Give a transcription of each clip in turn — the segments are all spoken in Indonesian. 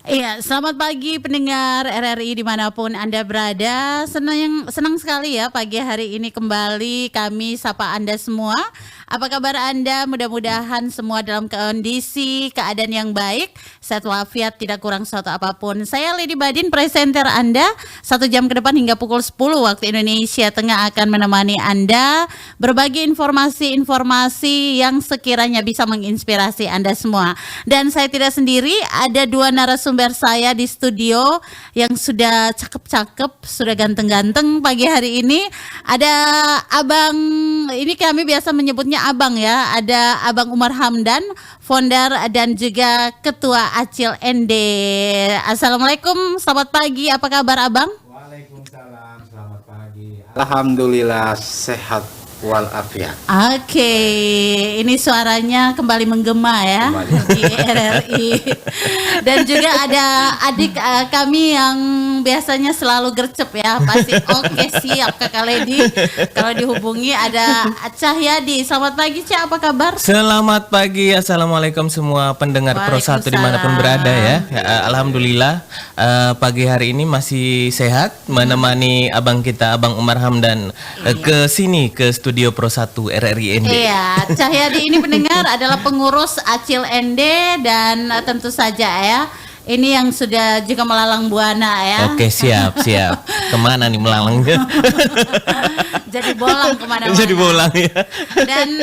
Iya, selamat pagi pendengar RRI dimanapun Anda berada. Senang sekali ya pagi hari ini kembali kami sapa Anda semua. Apa kabar Anda? Mudah-mudahan semua dalam kondisi keadaan yang baik, sehat walafiat, tidak kurang suatu apapun. Saya Lady Badin, presenter Anda. 1 jam ke depan hingga pukul 10 waktu Indonesia Tengah akan menemani Anda berbagi informasi-informasi yang sekiranya bisa menginspirasi Anda semua. Dan saya tidak sendiri, ada 2 narasumber saya di studio yang sudah cakep-cakep, sudah ganteng-ganteng pagi hari ini. Ada Abang, ini kami biasa menyebutnya Abang ya, ada Abang Umar Hamdan, founder dan juga Ketua Acil ND. Assalamualaikum, selamat pagi, apa kabar Abang? Waalaikumsalam, selamat pagi. Alhamdulillah sehat walafiat. Oke, ini suaranya kembali menggema ya di RRI. Dan juga ada adik kami yang biasanya selalu gercep ya, pasti oke siap Kakak Lady. Kalau dihubungi ada Cahyadi. Selamat pagi Cah, apa kabar? Selamat pagi, assalamualaikum semua pendengar Pro 1 dimanapun berada ya. Alhamdulillah pagi hari ini masih sehat menemani abang kita, Abang Umar Hamdan ke sini ke studio Pro 1 RRI ND. Iya, Cahyadi ini pendengar adalah pengurus Acil ND dan tentu saja ya, ini yang sudah juga melalang buana ya. Oke, siap. Kemana nih melalangnya? Jadi bolang kemana-mana. Jadi bolang ya. Dan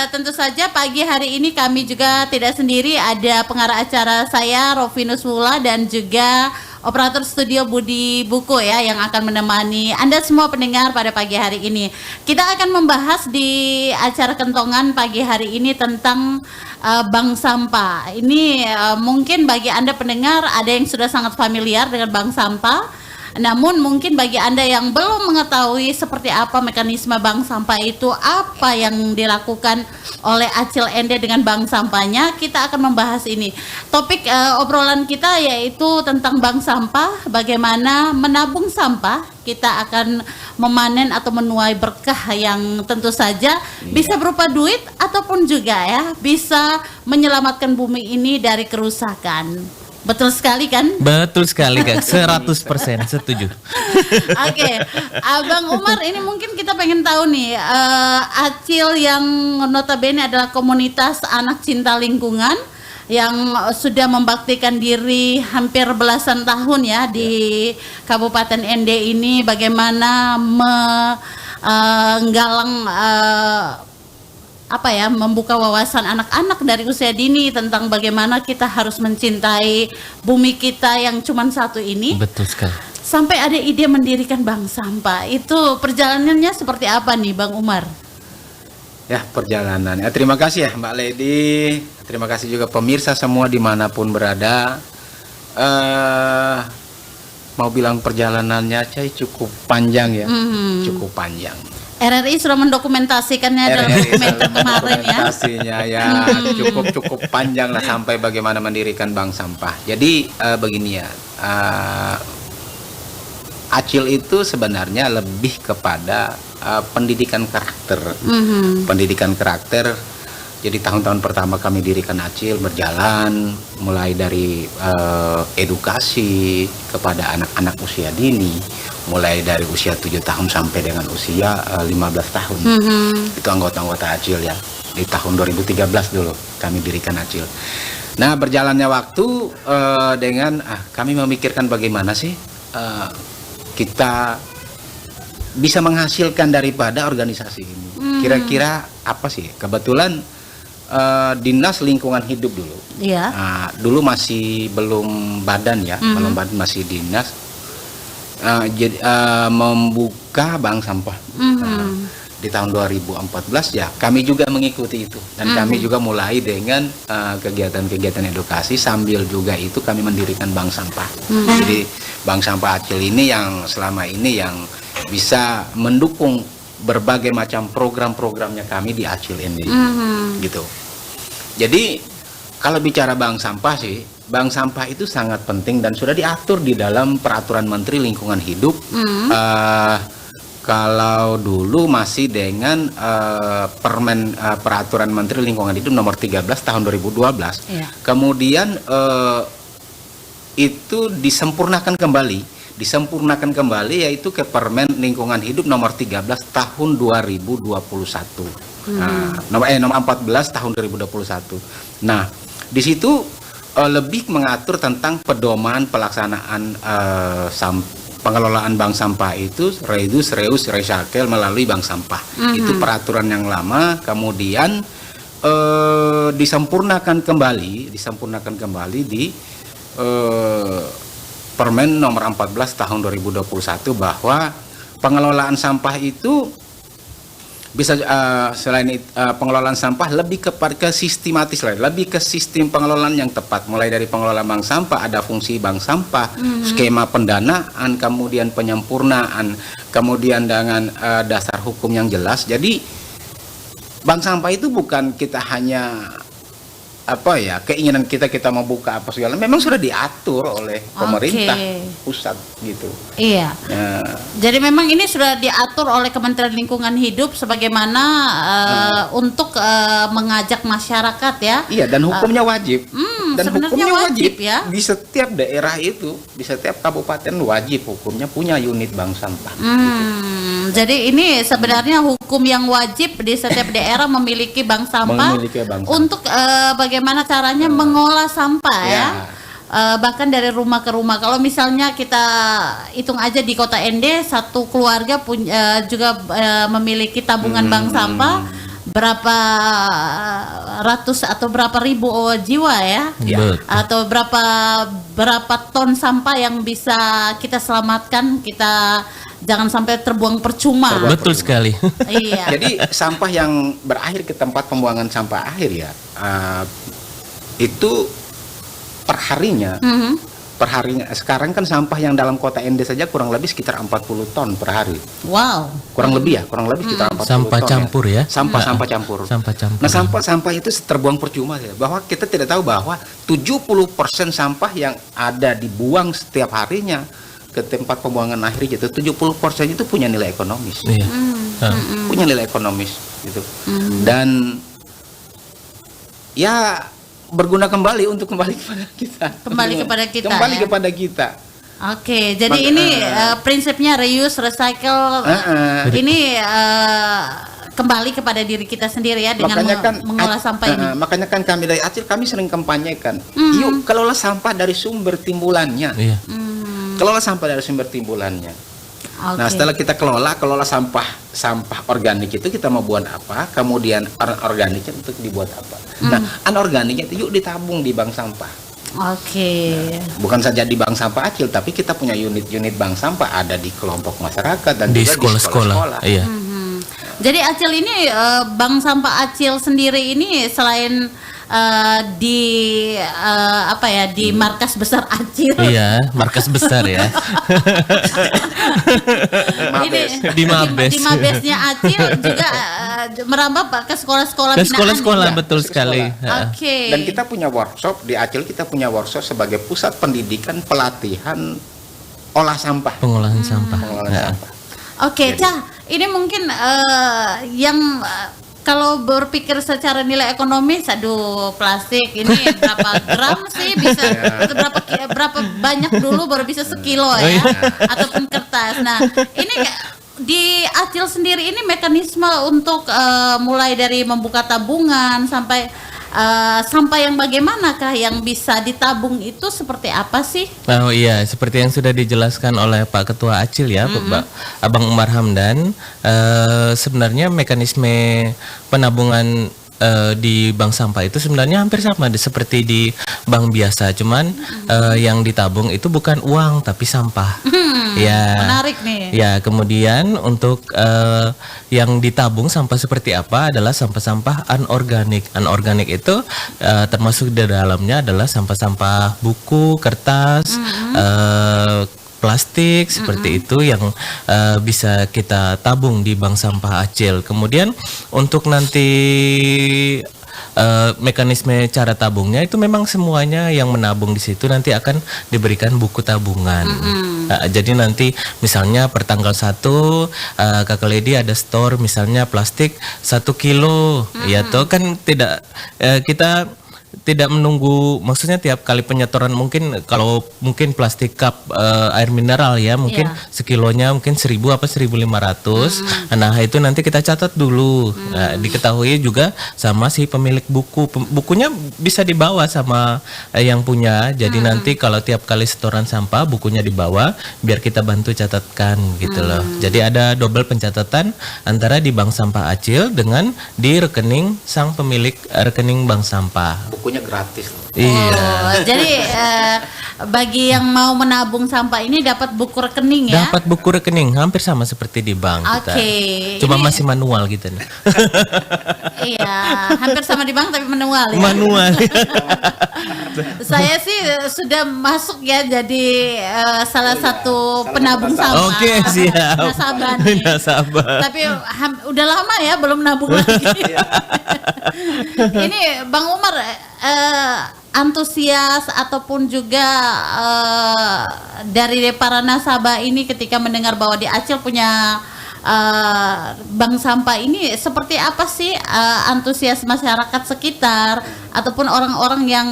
tentu saja pagi hari ini kami juga tidak sendiri, ada pengarah acara saya Rovinus Wula dan juga operator studio Budi Buko ya yang akan menemani Anda semua pendengar pada pagi hari ini. Kita akan membahas di acara Kentongan pagi hari ini tentang bank sampah. Ini mungkin bagi Anda pendengar ada yang sudah sangat familiar dengan bank sampah. Namun mungkin bagi Anda yang belum mengetahui seperti apa mekanisme bank sampah itu, apa yang dilakukan oleh Acil ND dengan bank sampahnya, kita akan membahas ini. Topik obrolan kita yaitu tentang bank sampah, bagaimana menabung sampah, kita akan memanen atau menuai berkah yang tentu saja bisa berupa duit ataupun juga ya bisa menyelamatkan bumi ini dari kerusakan. Betul sekali kan? Betul sekali Kak, 100% setuju. Oke, Abang Umar, ini mungkin kita pengen tahu nih, Acil yang notabene adalah komunitas anak cinta lingkungan yang sudah membaktikan diri hampir belasan tahun ya di Kabupaten ND ini, bagaimana menggalang membuka wawasan anak-anak dari usia dini tentang bagaimana kita harus mencintai bumi kita yang cuma satu ini. Betul sekali. Sampai ada ide mendirikan bank sampah. Itu perjalanannya seperti apa nih Bang Umar? Ya, perjalanannya. Terima kasih ya Mbak Lady. Terima kasih juga pemirsa semua dimanapun berada. Mau bilang perjalanannya cukup panjang ya. Cukup panjang. RRI sudah mendokumentasikannya dalam dokumenter kemarin ya. Dokumentasinya ya cukup panjang lah sampai bagaimana mendirikan bank sampah. Jadi begini ya, Acil itu sebenarnya lebih kepada pendidikan karakter. Pendidikan karakter. Jadi tahun-tahun pertama kami dirikan Acil berjalan mulai dari edukasi kepada anak-anak usia dini, mulai dari usia 7 tahun sampai dengan usia 15 tahun. Itu anggota-anggota Acil ya. Di tahun 2013 dulu kami dirikan Acil. Nah, berjalannya waktu dengan kami memikirkan bagaimana sih kita bisa menghasilkan daripada organisasi ini. Kira-kira apa sih? Kebetulan Dinas Lingkungan Hidup dulu. Iya. Dulu masih belum badan ya, belum badan, masih dinas. Jadi membuka bank sampah di tahun 2014 ya, kami juga mengikuti itu dan kami juga mulai dengan kegiatan-kegiatan edukasi, sambil juga itu kami mendirikan bank sampah. Jadi bank sampah Acil ini yang selama ini yang bisa mendukung berbagai macam program-programnya kami di Acil ini, gitu. Jadi kalau bicara bank sampah sih, bank sampah itu sangat penting dan sudah diatur di dalam Peraturan Menteri Lingkungan Hidup. Kalau dulu masih dengan Peraturan Menteri Lingkungan Hidup nomor 13 tahun 2012. Kemudian itu disempurnakan kembali yaitu ke Permen Lingkungan Hidup nomor 13 tahun 2021. Nomor 14 tahun 2021. Nah, di situ lebih mengatur tentang pedoman pelaksanaan pengelolaan bank sampah itu reduce, reuse, recycle melalui bank sampah. Itu peraturan yang lama, kemudian disempurnakan kembali di Permen nomor 14 tahun 2021 bahwa pengelolaan sampah itu bisa selain pengelolaan sampah lebih ke sistematis lebih ke sistem pengelolaan yang tepat, mulai dari pengelolaan bank sampah, ada fungsi bank sampah, skema pendanaan, kemudian penyempurnaan, kemudian dengan dasar hukum yang jelas. Jadi bank sampah itu bukan kita hanya keinginan kita membuka apa segala, memang sudah diatur oleh pemerintah pusat gitu. Iya. Jadi memang ini sudah diatur oleh Kementerian Lingkungan Hidup sebagaimana untuk mengajak masyarakat ya. Iya, dan hukumnya wajib. Dan hukumnya wajib ya. Di setiap daerah itu, di setiap kabupaten wajib hukumnya punya unit bank sampah. Jadi ini sebenarnya hukum yang wajib di setiap daerah memiliki bank sampah, untuk bagaimana caranya mengolah sampah ya. Bahkan dari rumah ke rumah. Kalau misalnya kita hitung aja di Kota Ende, satu keluarga juga memiliki tabungan bank sampah berapa ratus atau berapa ribu jiwa ya, atau berapa ton sampah yang bisa kita selamatkan, kita jangan sampai terbuang percuma. Betul sekali. Iya. Jadi sampah yang berakhir ke tempat pembuangan sampah akhir ya, itu perharinya sekarang kan sampah yang dalam Kota Ende saja kurang lebih sekitar 40 ton per hari. Wow. Kurang lebih sekitar 40 sampah ton campur ya. Sampah campur. Nah, sampah itu terbuang percuma ya. Bahwa kita tidak tahu bahwa 70% sampah yang ada dibuang setiap harinya ke tempat pembuangan akhir itu 70% itu punya nilai ekonomis. Iya. Punya nilai ekonomis gitu. Dan ya berguna kembali untuk kembali kepada kita. Oke, jadi ini prinsipnya reuse, recycle, ini kembali kepada diri kita sendiri ya, dengan mengolah sampah ini. Makanya kan kami dari Acil kami sering kampanyekan, yuk kelola sampah dari sumber timbulannya. Kelola sampah dari sumber timbulannya. Nah, setelah kita kelola sampah organik itu kita mau buat apa, kemudian organiknya untuk dibuat apa. Nah, anorganiknya itu yuk ditabung di bank sampah. Nah, bukan saja di bank sampah Acil, tapi kita punya unit-unit bank sampah ada di kelompok masyarakat dan di juga sekolah-sekolah. Iya. Jadi Acil ini bank sampah Acil sendiri ini selain di markas besar Acil. Iya, markas besar ya. Di Mabesnya Acil juga merambah ke sekolah-sekolah binaan. Sekolah-sekolah betul sekali. Dan kita punya workshop di Acil, kita punya workshop sebagai pusat pendidikan pelatihan olah sampah. Pengolahan sampah. Cah, ini mungkin yang kalau berpikir secara nilai ekonomis, plastik ini berapa gram sih bisa, berapa banyak dulu baru bisa sekilo ya, ataupun kertas. Nah, ini di Acil sendiri ini mekanisme untuk mulai dari membuka tabungan sampai sampah yang bagaimanakah yang bisa ditabung itu seperti apa sih? Oh iya, seperti yang sudah dijelaskan oleh Pak Ketua Acil ya, Abang Umar Hamdan. Sebenarnya mekanisme penabungan di bank sampah itu sebenarnya hampir sama seperti di bank biasa, cuman yang ditabung itu bukan uang tapi sampah. Ya, menarik nih. Ya, kemudian untuk yang ditabung sampah seperti apa adalah sampah-sampah anorganik. Anorganik itu termasuk di dalamnya adalah sampah-sampah buku, kertas, plastik seperti itu yang bisa kita tabung di bank sampah Acil. Kemudian untuk nanti mekanisme cara tabungnya itu memang semuanya yang menabung di situ nanti akan diberikan buku tabungan. Jadi nanti misalnya per tanggal 1 Kakak Lady ada store misalnya plastik 1 kilo, ya toh kan tidak kita tidak menunggu, maksudnya tiap kali penyetoran mungkin kalau mungkin plastik cup air mineral ya mungkin sekilonya mungkin 1.000 apa 1.500. Nah itu nanti kita catat dulu. Nah, diketahui juga sama si pemilik buku. Bukunya bisa dibawa sama yang punya. Jadi nanti kalau tiap kali setoran sampah bukunya dibawa biar kita bantu catatkan gitu loh. Jadi ada double pencatatan antara di bank sampah Acil dengan di rekening sang pemilik rekening bank sampah. Bukunya gratis loh. Iya. Oh, jadi bagi yang mau menabung sampah ini dapat buku rekening ya? Dapat buku rekening hampir sama seperti di bank kita. Oke. Cuma Ini- masih manual gitu nih. Iya, hampir sama di bank tapi manual ya. Manual. Saya sih sudah masuk ya jadi salah satu penabung sampah. Oke, siap. Nasabah nih. Nasabah. Tapi udah lama ya belum nabung lagi. Ini Bang Umar antusias ataupun juga dari para nasabah ini ketika mendengar bahwa di Acil punya bank sampah ini seperti apa sih antusias masyarakat sekitar ataupun orang-orang yang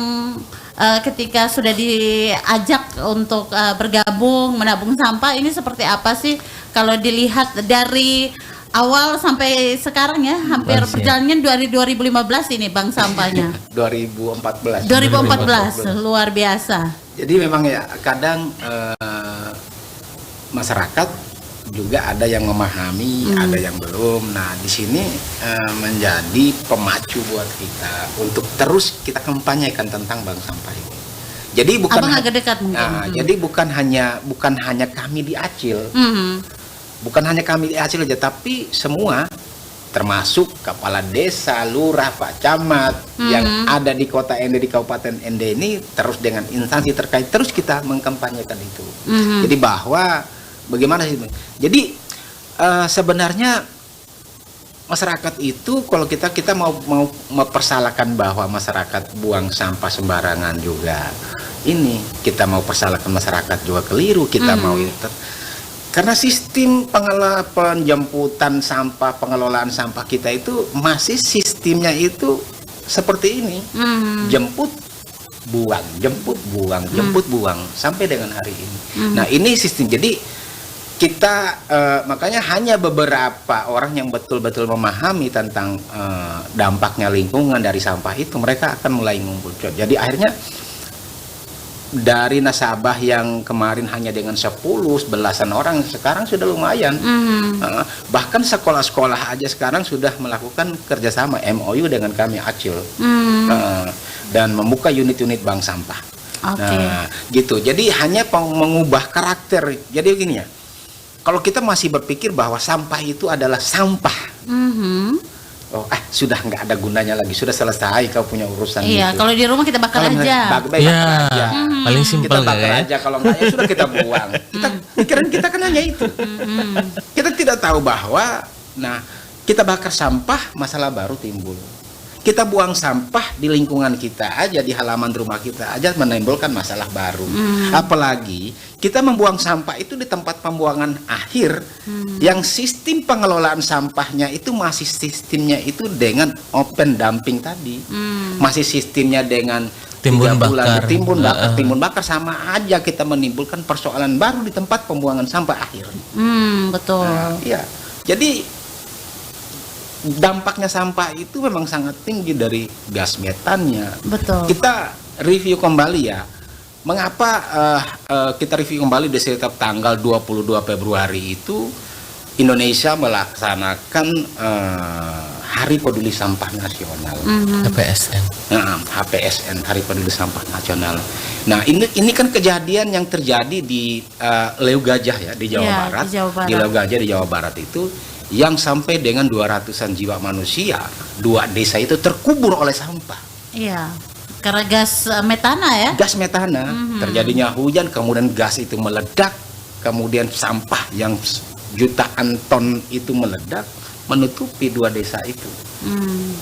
ketika sudah diajak untuk bergabung menabung sampah ini seperti apa sih kalau dilihat dari awal sampai sekarang ya hampir Masih. perjalanannya dari 2015 ini bank sampahnya 2014. 2014 luar biasa. Jadi memang ya kadang masyarakat juga ada yang memahami, ada yang belum. Nah, di sini menjadi pemacu buat kita untuk terus kita kampanyekan tentang bank sampah ini. Jadi bukan Abang agak dekat mungkin. Nah, jadi bukan hanya kami di Acil, bukan hanya kami di Acil aja, tapi semua termasuk kepala desa, lurah, pak camat yang ada di kota Ende, di kabupaten Ende ini terus dengan instansi terkait terus kita mengkampanyekan itu. Jadi bahwa bagaimana sih? Jadi sebenarnya masyarakat itu kalau kita mau mempersalahkan bahwa masyarakat buang sampah sembarangan juga, ini kita mau persalahkan masyarakat juga keliru, kita mau itu. Karena sistem penjemputan sampah, pengelolaan sampah kita itu masih sistemnya itu seperti ini. Jemput, buang, jemput, buang, jemput, buang sampai dengan hari ini. Nah, ini sistem. Jadi kita makanya hanya beberapa orang yang betul-betul memahami tentang dampaknya lingkungan dari sampah itu, mereka akan mulai ngumpul. Jadi akhirnya dari nasabah yang kemarin hanya dengan 10-belasan orang sekarang sudah lumayan. Bahkan sekolah-sekolah aja sekarang sudah melakukan kerjasama MOU dengan kami Acil dan membuka unit-unit bank sampah. Nah, gitu. Jadi hanya mengubah karakter. Jadi begini ya, kalau kita masih berpikir bahwa sampah itu adalah sampah, sudah nggak ada gunanya lagi, sudah selesai kau punya urusan. Iya, gitu. kalau di rumah kita bakar Kalau aja. bakar Ya, aja. paling Kita simpel bakar ya. aja, kalau enggak ya sudah kita buang. Pikiran kita kan hanya itu. Kita tidak tahu bahwa kita bakar sampah, masalah baru timbul. Kita buang sampah di lingkungan kita aja, di halaman rumah kita aja menimbulkan masalah baru. Apalagi kita membuang sampah itu di tempat pembuangan akhir yang sistem pengelolaan sampahnya itu masih sistemnya itu dengan open dumping tadi. Masih sistemnya dengan Timbun 3 bulan bakar. timbun bakar sama aja kita menimbulkan persoalan baru di tempat pembuangan sampah akhir. Betul. Iya. Jadi dampaknya sampah itu memang sangat tinggi dari gas metannya. Betul. Kita review kembali ya. Mengapa kita review kembali di setiap tanggal 22 Februari itu Indonesia melaksanakan Hari Peduli Sampah Nasional. HPSN. HPSN, Hari Peduli Sampah Nasional. Nah, ini kan kejadian yang terjadi di Leu Gajah ya di Jawa Iya, Barat. di Jawa Barat. Di Leu Gajah di Jawa Barat itu yang sampai dengan 200-an jiwa manusia, 2 desa itu terkubur oleh sampah. Iya. Karena gas metana ya. Gas metana, terjadinya hujan, kemudian gas itu meledak, kemudian sampah yang jutaan ton itu meledak, menutupi 2 desa itu.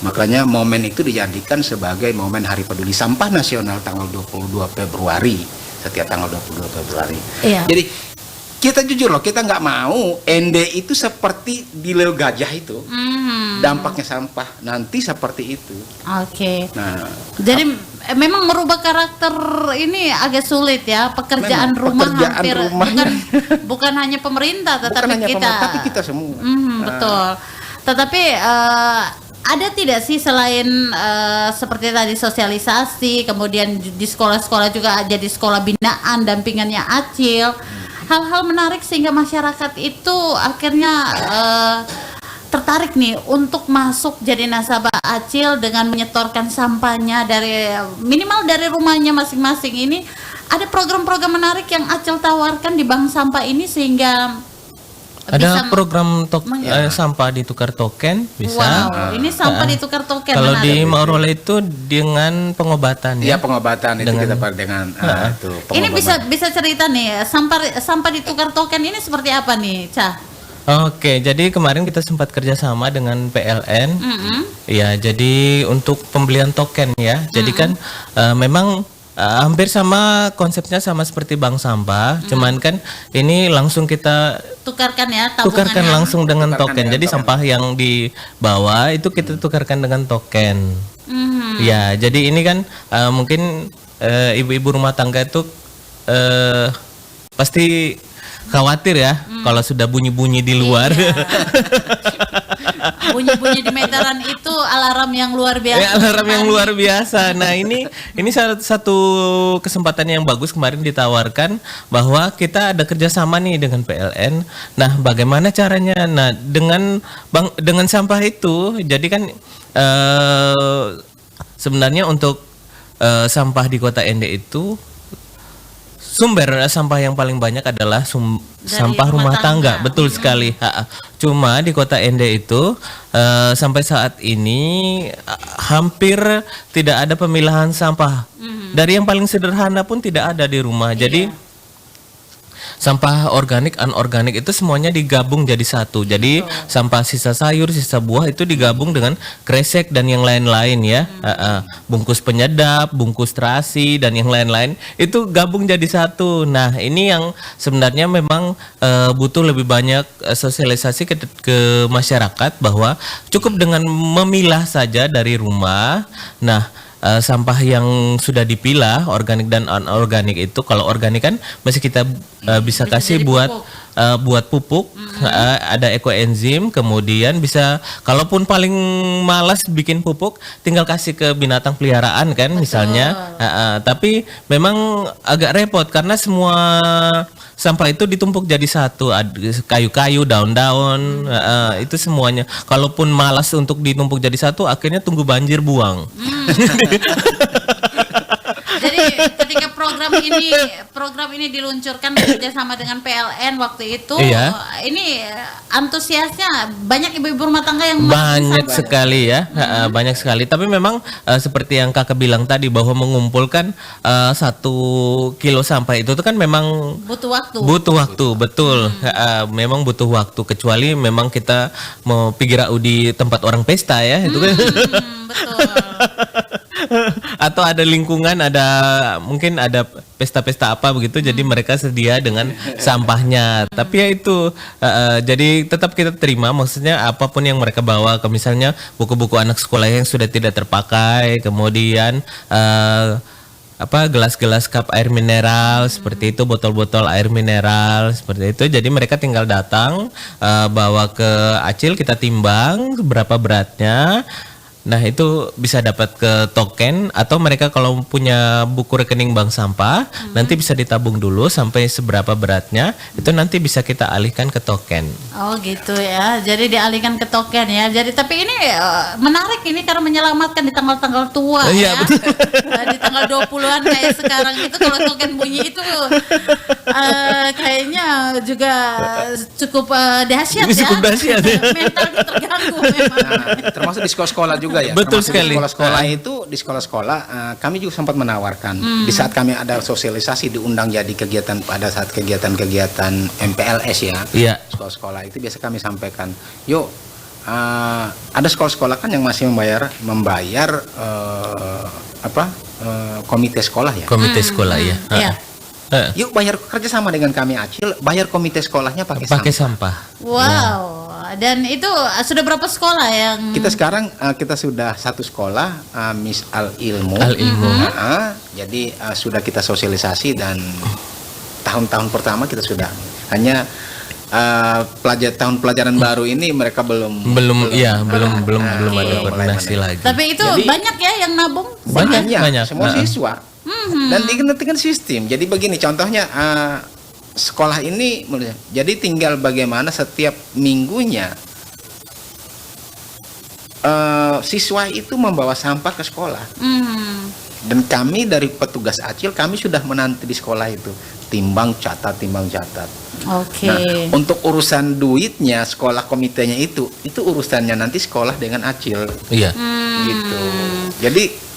Makanya momen itu dijadikan sebagai momen Hari Peduli Sampah Nasional tanggal 22 Februari, setiap tanggal 22 Februari. Iya. Jadi kita jujur loh, kita nggak mau ND itu seperti di Leo Gajah itu. Dampaknya sampah nanti seperti itu. Oke. Nah, Jadi memang merubah karakter ini agak sulit ya. Pekerjaan Memang, rumah pekerjaan hampir rumahnya. bukan hanya pemerintah, tetapi bukan hanya kita. pemerintah, tapi kita semua. Betul. Tetapi ada tidak sih selain seperti tadi sosialisasi, kemudian di sekolah-sekolah juga jadi sekolah binaan dampingannya Acil, hal-hal menarik sehingga masyarakat itu akhirnya tertarik nih untuk masuk jadi nasabah Acil dengan menyetorkan sampahnya dari minimal dari rumahnya masing-masing. Ini ada program-program menarik yang Acil tawarkan di bank sampah ini sehingga Ada bisa program sampah ditukar token bisa. Wow, ini sampah ditukar token. Kalau menarik. di Maurole itu dengan pengobatan Iya, ya. pengobatan itu kita pakai dengan itu. Ini pengobatan. bisa cerita nih, sampah ditukar token ini seperti apa nih, Cah? Oke, jadi kemarin kita sempat kerjasama dengan PLN. Ya, jadi untuk pembelian token ya. Jadi kan memang hampir sama konsepnya sama seperti bank sampah, cuman kan ini langsung kita Tukarkan ya tukarkan tabungannya. langsung dengan Tukarkan token. dengan Jadi token. sampah yang dibawa itu kita tukarkan dengan token. Ya, jadi ini kan mungkin ibu-ibu rumah tangga itu pasti khawatir ya kalau sudah bunyi-bunyi di luar. Bunyi-bunyi di meteran itu alarm yang luar biasa. Ya, alarm yang luar biasa. Nah, ini satu kesempatan yang bagus kemarin ditawarkan bahwa kita ada kerjasama nih dengan PLN. Nah, bagaimana caranya? Nah, dengan sampah itu, jadi kan sebenarnya untuk sampah di Kota Ende itu sumber sampah yang paling banyak adalah sampah rumah tangga. Betul sekali. Cuma di Kota Ende itu sampai saat ini hampir tidak ada pemilahan sampah. Dari yang paling sederhana pun tidak ada di rumah. Jadi sampah organik, anorganik itu semuanya digabung jadi satu. Jadi sampah sisa sayur, sisa buah itu digabung dengan kresek dan yang lain-lain ya. Bungkus penyedap, bungkus terasi dan yang lain-lain itu gabung jadi satu. Nah, ini yang sebenarnya memang butuh lebih banyak sosialisasi ke masyarakat bahwa cukup dengan memilah saja dari rumah. Nah, sampah yang sudah dipilah organik dan anorganik itu, kalau organik kan masih kita bisa kasih jadi buat pupuk. buat pupuk. Ada ekoenzim, kemudian bisa kalaupun paling malas bikin pupuk tinggal kasih ke binatang peliharaan kan misalnya. Tapi memang agak repot karena semua sampah itu ditumpuk jadi satu, kayu-kayu, daun-daun, itu semuanya. Kalaupun malas untuk ditumpuk jadi satu, akhirnya tunggu banjir buang. Jadi ketika program ini diluncurkan bekerjasama dengan PLN waktu itu, Iya. ini antusiasnya banyak ibu-ibu rumah tangga yang Banyak sekali ya, banyak sekali. Tapi memang seperti yang kakak bilang tadi bahwa mengumpulkan 1 kilo sampah itu tuh kan memang butuh waktu. butuh waktu, betul. Memang butuh waktu. Kecuali memang kita mau pikir di tempat orang pesta ya, itu kan. Betul. Atau ada lingkungan, mungkin ada pesta-pesta apa begitu, jadi mereka sedia dengan sampahnya. Tapi ya itu, jadi tetap kita terima, maksudnya apapun yang mereka bawa, ke misalnya buku-buku anak sekolah yang sudah tidak terpakai, kemudian gelas-gelas cup air mineral seperti itu, botol-botol air mineral seperti itu. Jadi mereka tinggal datang, bawa ke Acil, kita timbang berapa beratnya. Nah, itu bisa dapat ke token, atau mereka kalau punya buku rekening bank sampah nanti bisa ditabung dulu sampai seberapa beratnya, itu nanti bisa kita alihkan ke token. Oh gitu ya, jadi dialihkan ke token ya. Jadi tapi ini menarik ini karena menyelamatkan di tanggal-tanggal tua Iya, ya. betul. Di tanggal 20-an kayak sekarang itu, kalau token bunyi itu kayaknya juga cukup dahsyat ya. Cukup dahsyat. Mentalnya terganggu memang. Nah, termasuk di sekolah-sekolah juga ya. Betul Termasuk sekali. Di sekolah-sekolah itu, di sekolah-sekolah kami juga sempat menawarkan. Di saat kami ada sosialisasi, diundang jadi kegiatan pada saat kegiatan-kegiatan MPLS ya. Iya. Sekolah-sekolah itu biasa kami sampaikan, yuk ada sekolah-sekolah kan yang masih membayar komite sekolah ya. Komite sekolah ya. Iya. Yuk bayar kerjasama dengan kami Acil, bayar komite sekolahnya pakai sampah. Wow. Dan itu sudah berapa sekolah yang Kita sekarang kita sudah satu sekolah, Miss Al Ilmu. Jadi sudah kita sosialisasi dan tahun-tahun pertama kita sudah hanya tahun pelajaran baru ini mereka belum ada koordinasi lagi. Tapi itu Jadi, banyak ya yang nabung? Banyak. Semua siswa. Dan dikenal sistem. Jadi begini contohnya, sekolah ini jadi tinggal bagaimana setiap minggunya siswa itu membawa sampah ke sekolah. Dan kami dari petugas Acil, kami sudah menanti di sekolah itu timbang catat. Oke. Nah, untuk urusan duitnya sekolah komitenya itu urusannya nanti sekolah dengan Acil. Iya. Gitu. Jadi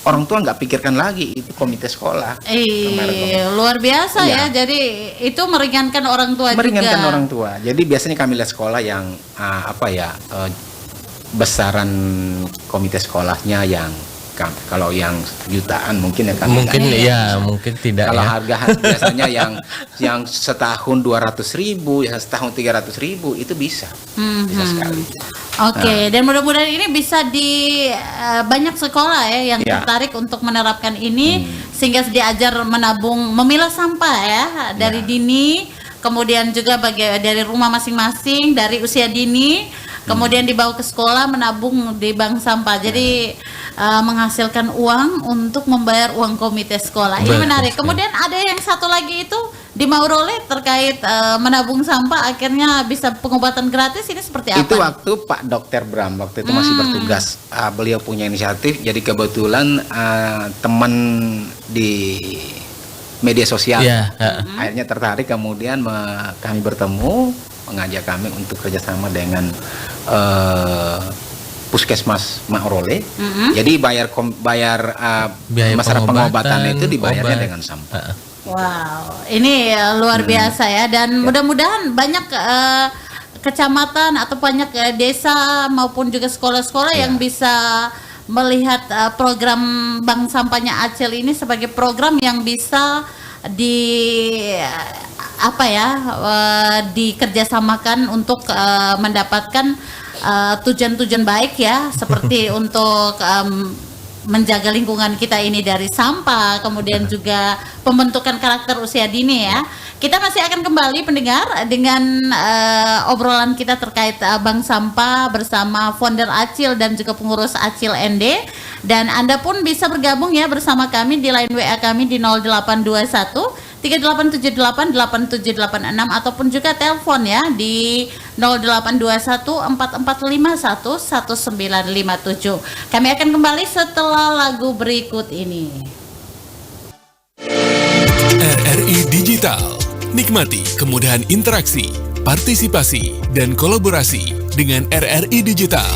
orang tua nggak pikirkan lagi itu komite sekolah. Luar biasa ya. Iya. Jadi itu meringankan orang tua Meringankan juga. orang tua. Jadi biasanya kami lihat sekolah yang besaran komite sekolahnya yang kalau yang jutaan mungkin ya kan. Mungkin tidak Kalau ya. harga biasanya yang setahun 200.000, ya setahun 300.000 itu bisa sekali. Oke, dan mudah-mudahan ini bisa di banyak sekolah ya yang tertarik untuk menerapkan ini sehingga diajar menabung, memilah sampah ya dari dini, kemudian juga dari rumah masing-masing dari usia dini, kemudian dibawa ke sekolah menabung di bank sampah. Jadi menghasilkan uang untuk membayar uang komite sekolah. Ini menarik. Kemudian ada yang satu lagi itu di Maurole terkait menabung sampah akhirnya bisa pengobatan gratis, ini seperti apa? Itu waktu Pak Dr. Bram waktu itu masih bertugas, beliau punya inisiatif. Jadi kebetulan teman di media sosial akhirnya tertarik, kemudian kami bertemu, mengajak kami untuk kerjasama dengan Puskesmas Maurole. Jadi bayar masalah pengobatan itu dibayarnya dengan sampah. Wow, ini luar biasa ya, dan mudah-mudahan banyak kecamatan atau banyak desa maupun juga sekolah-sekolah yang bisa melihat program bank sampahnya Acil ini sebagai program yang bisa dikerjasamakan untuk mendapatkan tujuan-tujuan baik ya, seperti untuk menjaga lingkungan kita ini dari sampah, kemudian juga pembentukan karakter usia dini ya. Kita masih akan kembali pendengar dengan obrolan kita terkait bank sampah bersama founder Acil dan juga pengurus Acil ND. Dan Anda pun bisa bergabung ya bersama kami di line WA kami di 0821 3878 8786 ataupun juga telepon ya di 0821 4451 1957. Kami akan kembali setelah lagu berikut ini. RRI Digital. Nikmati kemudahan interaksi, partisipasi, dan kolaborasi dengan RRI Digital.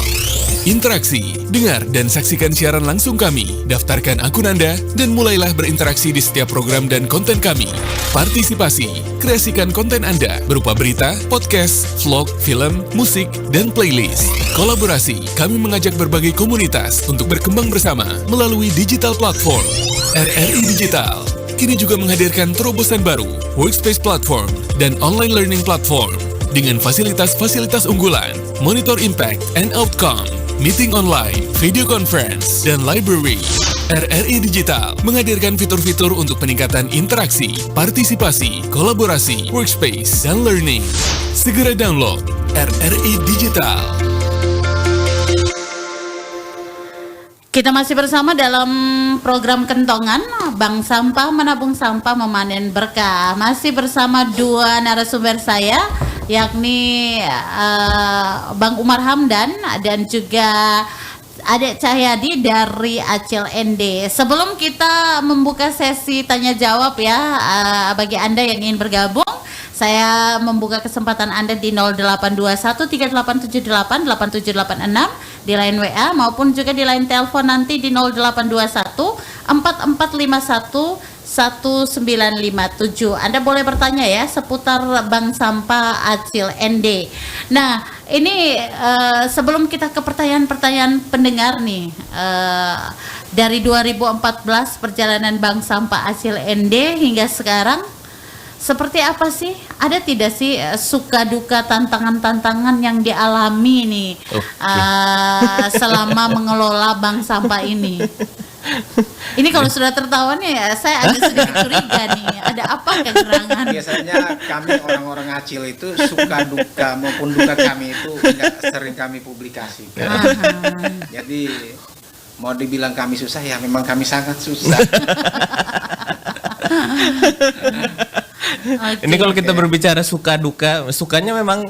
Interaksi, dengar dan saksikan siaran langsung kami, daftarkan akun Anda, dan mulailah berinteraksi di setiap program dan konten kami. Partisipasi, kreasikan konten Anda berupa berita, podcast, vlog, film, musik, dan playlist. Kolaborasi, kami mengajak berbagai komunitas untuk berkembang bersama melalui digital platform. RRI Digital kini juga menghadirkan terobosan baru, workspace platform, dan online learning platform dengan fasilitas-fasilitas unggulan, monitor impact and outcome, meeting online, video conference, dan library. RRI Digital menghadirkan fitur-fitur untuk peningkatan interaksi, partisipasi, kolaborasi, workspace, dan learning. Segera download RRI Digital. Kita masih bersama dalam program Kentongan, Bank Sampah Menabung Sampah Memanen Berkah. Masih bersama dua narasumber saya, yakni Bang Umar Hamdan dan juga Adek Cahyadi dari Acil ND. Sebelum kita membuka sesi tanya jawab ya, bagi Anda yang ingin bergabung, saya membuka kesempatan Anda di 0821 3878 8786 di line WA maupun juga di line telepon nanti di 0821 4451 1957. Anda boleh bertanya ya seputar Bank Sampah Acil ND. Nah, ini sebelum kita ke pertanyaan-pertanyaan pendengar nih, dari 2014 perjalanan Bank Sampah Acil ND hingga sekarang, seperti apa sih? Ada tidak sih suka duka tantangan-tantangan yang dialami nih selama mengelola bank sampah ini? Ini kalau sudah tertawa nih, saya agak sedikit curiga nih. Ada apa kegerangan? Biasanya kami orang-orang Acil itu suka duka maupun duka kami itu nggak sering kami publikasikan. Jadi mau dibilang kami susah ya memang kami sangat susah. Ini kalau kita berbicara suka duka, sukanya memang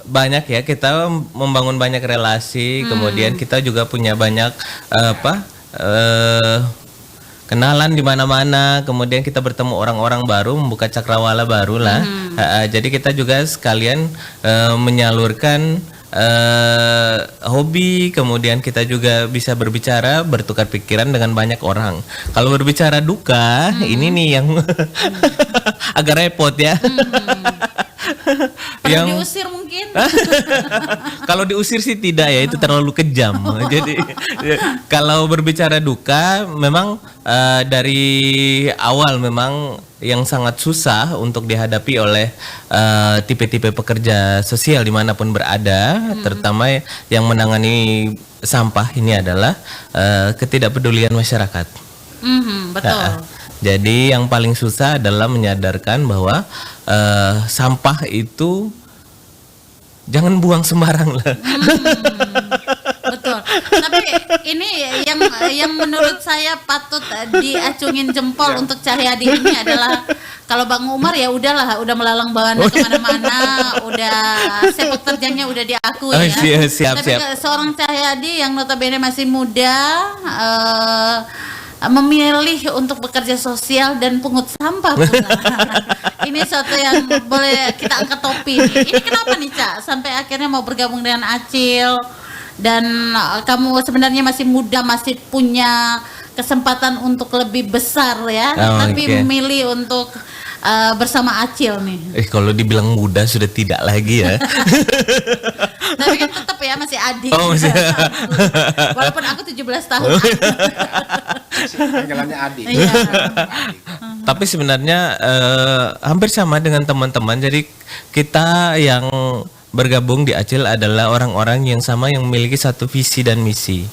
banyak ya. Kita membangun banyak relasi, kemudian kita juga punya banyak kenalan di mana-mana. Kemudian kita bertemu orang-orang baru, membuka cakrawala baru lah. Jadi kita juga sekalian menyalurkan hobi, kemudian kita juga bisa berbicara, bertukar pikiran dengan banyak orang. Kalau berbicara duka, ini nih yang agak repot ya. Pernah diusir mungkin? Kalau diusir sih tidak ya, itu terlalu kejam. Jadi kalau berbicara duka, memang dari awal memang yang sangat susah untuk dihadapi oleh tipe-tipe pekerja sosial dimanapun berada, terutama yang menangani sampah ini adalah ketidakpedulian masyarakat. Betul. Jadi yang paling susah adalah menyadarkan bahwa sampah itu jangan buang sembarang lah. Betul. Tapi ini yang menurut saya patut diacungin jempol untuk Cahyadi ini adalah kalau Bang Umar ya udahlah, udah melalang buana kemana-mana, udah sepak terjangnya udah diakui ya. Siap. Tapi seorang Cahyadi yang notabene masih muda, memilih untuk bekerja sosial dan pungut sampah pula. Ini suatu yang boleh kita angkat topi nih. Ini kenapa nih Cak sampai akhirnya mau bergabung dengan Acil, dan kamu sebenarnya masih muda, masih punya kesempatan untuk lebih besar ya, tapi memilih untuk bersama Acil nih. Kalau dibilang muda sudah tidak lagi ya. Tapi kan tetap ya masih adik. Masih. Walaupun aku 17 tahun. Panggilannya adik. Iya. Tapi sebenarnya hampir sama dengan teman-teman. Jadi kita yang bergabung di Acil adalah orang-orang yang sama, yang memiliki satu visi dan misi.